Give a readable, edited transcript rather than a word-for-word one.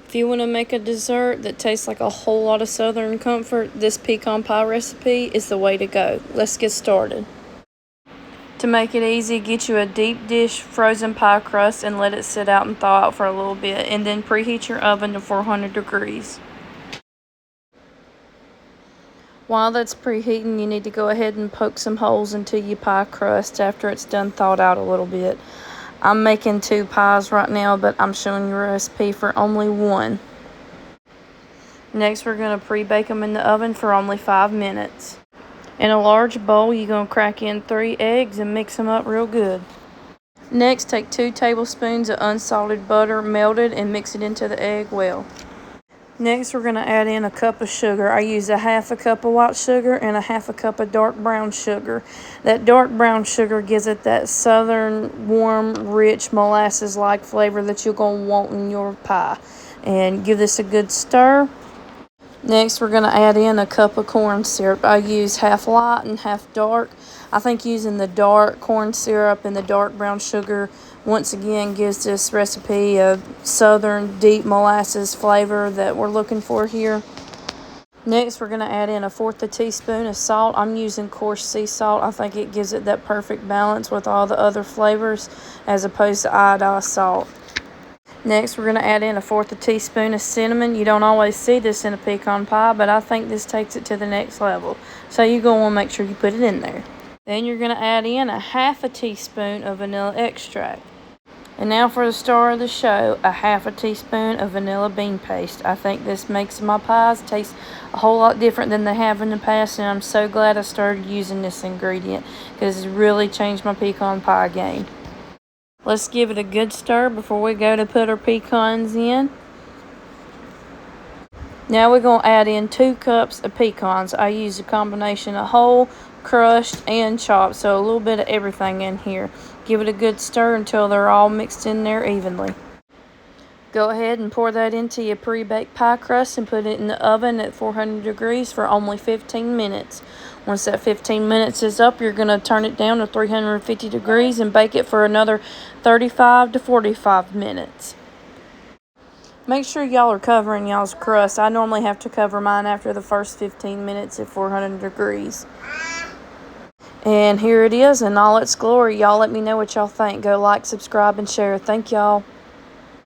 If you want to make a dessert that tastes like a whole lot of Southern comfort, this pecan pie recipe is the way to go. Let's get started. To make it easy, get you a deep dish frozen pie crust and let it sit out and thaw out for a little bit, and then preheat your oven to 400 degrees. While that's preheating, you need to go ahead and poke some holes into your pie crust after it's done thawed out a little bit. I'm making 2 pies right now, but I'm showing you a recipe for only 1. Next, we're going to pre-bake them in the oven for only 5 minutes. In a large bowl, you're going to crack in 3 eggs and mix them up real good. Next, take 2 tablespoons of unsalted butter, melted, and mix it into the egg well. Next, we're going to add in a cup of sugar. I use a half a cup of white sugar and a half a cup of dark brown sugar. That dark brown sugar gives it that southern, warm, rich, molasses-like flavor that you're going to want in your pie. And give this a good stir. Next, we're going to add in a cup of corn syrup. I use half light and half dark. I think using the dark corn syrup and the dark brown sugar once again gives this recipe a southern deep molasses flavor that we're looking for here. Next, we're going to add in 1/4 teaspoon of salt. I'm using coarse sea salt. I think it gives it that perfect balance with all the other flavors as opposed to iodized salt. Next, we're going to add in 1/4 teaspoon of cinnamon. You don't always see this in a pecan pie, but I think this takes it to the next level. So you're going to want to make sure you put it in there. Then you're going to add in 1/2 teaspoon of vanilla extract. And now for the star of the show, 1/2 teaspoon of vanilla bean paste. I think this makes my pies taste a whole lot different than they have in the past, and I'm so glad I started using this ingredient because it's really changed my pecan pie game. Let's give it a good stir before we go to put our pecans in. Now we're going to add in 2 cups of pecans. I use a combination of whole, crushed, and chopped, so a little bit of everything in here. Give it a good stir until they're all mixed in there evenly. Go ahead and pour that into your pre-baked pie crust and put it in the oven at 400 degrees for only 15 minutes. Once that 15 minutes is up, you're going to turn it down to 350 degrees and bake it for another 35 to 45 minutes. Make sure y'all are covering y'all's crust. I normally have to cover mine after the first 15 minutes at 400 degrees. And here it is in all its glory. Y'all let me know what y'all think. Go like, subscribe, and share. Thank y'all.